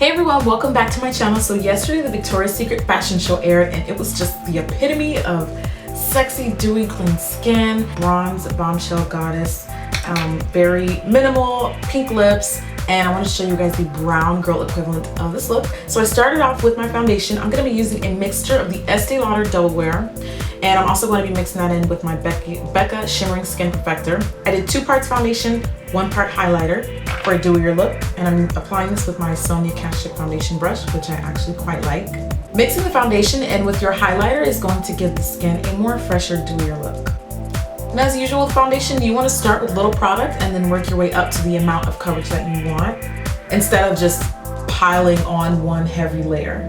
Hey everyone, welcome back to my channel. So yesterday the Victoria's Secret fashion show aired and it was just the epitome of sexy, dewy, clean skin, bronze, bombshell goddess, very minimal, pink lips, and I want to show you guys the brown girl equivalent of this look. So I started off with my foundation. I'm going to be using a mixture of the Estee Lauder Double Wear, and I'm also going to be mixing that in with my Becca Shimmering Skin Perfector. I did 2 parts foundation, 1 part highlighter for a dewier look, and I'm applying this with my Sonia Cash Stick foundation brush, which I actually quite like. Mixing the foundation in with your highlighter is going to give the skin a more fresher, dewier look. And as usual with foundation, you want to start with little product and then work your way up to the amount of coverage that you want, instead of just piling on one heavy layer.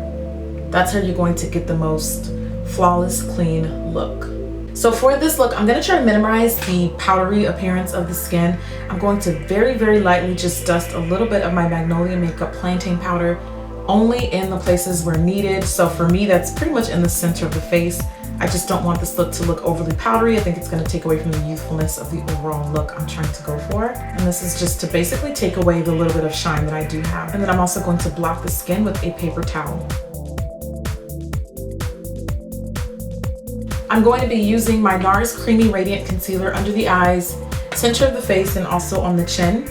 That's how you're going to get the most flawless, clean look. So for this look, I'm going to try to minimize the powdery appearance of the skin. I'm going to very, very lightly just dust a little bit of my Magnolia Makeup plantain powder only in the places where needed. So for me, that's pretty much in the center of the face. I just don't want this look to look overly powdery. I think it's going to take away from the youthfulness of the overall look I'm trying to go for. And this is just to basically take away the little bit of shine that I do have. And then I'm also going to block the skin with a paper towel. I'm going to be using my NARS Creamy Radiant Concealer under the eyes, center of the face, and also on the chin.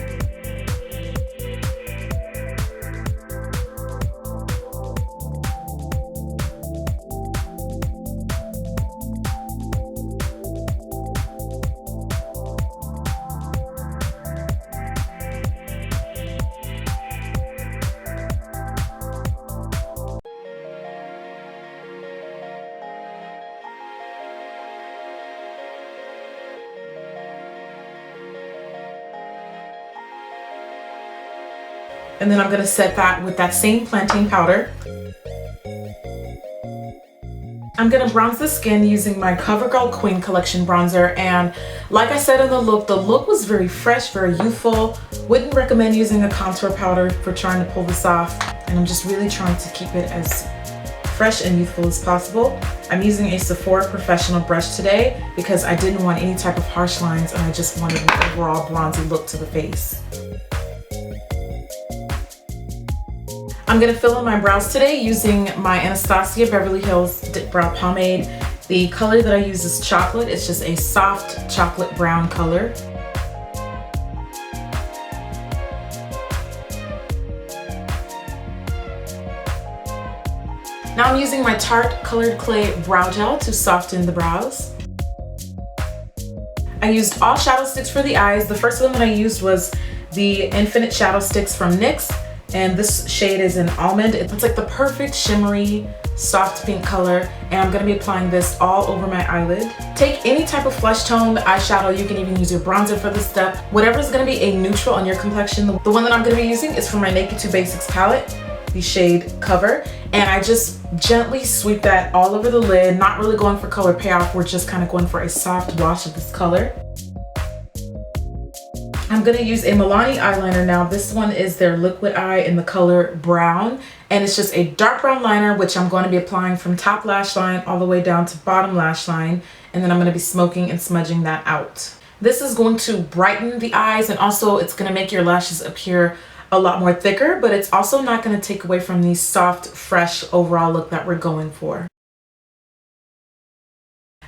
And then I'm going to set that with that same plantain powder. I'm going to bronze the skin using my Covergirl Queen Collection bronzer, and like I said in the look was very fresh, very youthful. Wouldn't recommend using a contour powder for trying to pull this off, and I'm just really trying to keep it as fresh and youthful as possible. I'm using a Sephora Professional brush today because I didn't want any type of harsh lines and I just wanted an overall bronzy look to the face. I'm going to fill in my brows today using my Anastasia Beverly Hills Dip Brow Pomade. The color that I use is chocolate. It's just a soft chocolate brown color. Now I'm using my Tarte Colored Clay Brow Gel to soften the brows. I used all shadow sticks for the eyes. The first one that I used was the Infinite Shadow Sticks from NYX. And this shade is in Almond. It's like the perfect shimmery, soft pink color. And I'm gonna be applying this all over my eyelid. Take any type of flesh tone eyeshadow. You can even use your bronzer for this step. Whatever's gonna be a neutral on your complexion. The one that I'm gonna be using is from my Naked 2 Basics palette, the shade Cover. And I just gently sweep that all over the lid, not really going for color payoff. We're just kind of going for a soft wash of this color. I'm going to use a Milani eyeliner now. This one is their Liquid Eye in the color Brown. And it's just a dark brown liner, which I'm going to be applying from top lash line all the way down to bottom lash line. And then I'm going to be smoking and smudging that out. This is going to brighten the eyes, and also it's going to make your lashes appear a lot more thicker, but it's also not going to take away from the soft, fresh overall look that we're going for.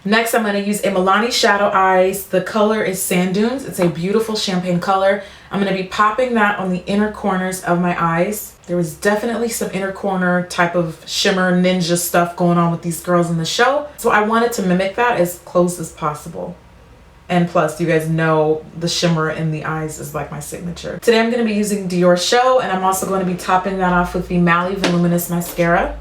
Next, I'm going to use a Milani Shadow Eyez. The color is Sand Dunes. It's a beautiful champagne color. I'm going to be popping that on the inner corners of my eyes. There was definitely some inner corner type of shimmer ninja stuff going on with these girls in the show. So I wanted to mimic that as close as possible. And plus, you guys know the shimmer in the eyes is like my signature. Today I'm going to be using Dior Show, and I'm also going to be topping that off with the Mally Voluminous Mascara.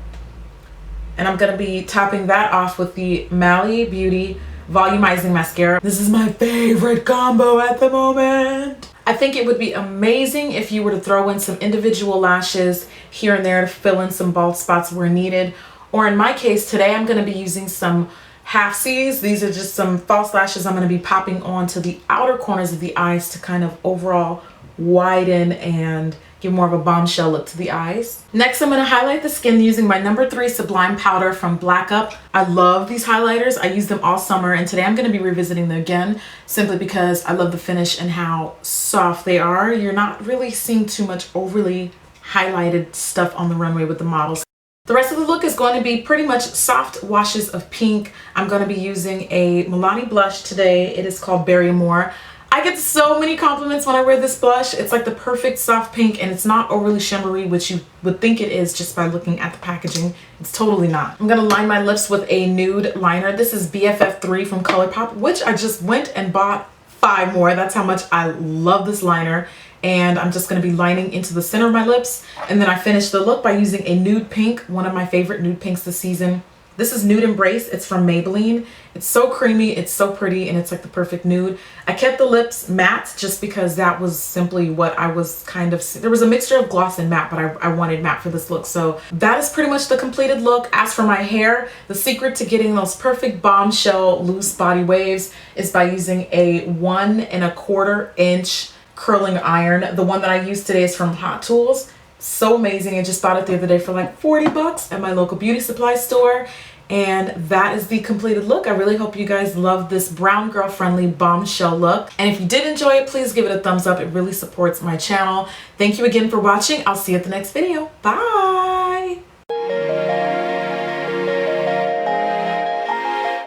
And I'm going to be topping that off with the Mally Beauty Volumizing Mascara. This is my favorite combo at the moment. I think it would be amazing if you were to throw in some individual lashes here and there to fill in some bald spots where needed. Or in my case, today I'm going to be using some half C's. These are just some false lashes I'm going to be popping onto the outer corners of the eyes to kind of overall widen and give more of a bombshell look to the eyes. Next, I'm going to highlight the skin using my number 3 Sublime powder from BlackUp. I love these highlighters. I use them all summer, and today I'm going to be revisiting them again simply because I love the finish and how soft they are. You're not really seeing too much overly highlighted stuff on the runway with the models. The rest of the look is going to be pretty much soft washes of pink. I'm going to be using a Milani blush today. It is called Berry More. I get so many compliments when I wear this blush. It's like the perfect soft pink, and it's not overly shimmery, which you would think it is just by looking at the packaging. It's totally not. I'm gonna line my lips with a nude liner. This is BFF 3 from Colourpop, which I just went and bought 5 more. That's how much I love this liner. And I'm just gonna be lining into the center of my lips. And then I finish the look by using a nude pink, one of my favorite nude pinks this season. This is Nude Embrace. It's from Maybelline. It's so creamy, it's so pretty, and it's like the perfect nude. I kept the lips matte just because that was simply what I was kind of, there was a mixture of gloss and matte, but I wanted matte for this look. So that is pretty much the completed look. As for my hair, the secret to getting those perfect bombshell loose body waves is by using a 1 1/4 inch curling iron. The one that I used today is from Hot Tools. So amazing. I just bought it the other day for like 40 bucks at my local beauty supply store. And that is the completed look. I really hope you guys love this brown girl friendly bombshell look. And if you did enjoy it, please give it a thumbs up. It really supports my channel. Thank you again for watching. I'll see you at the next video. Bye.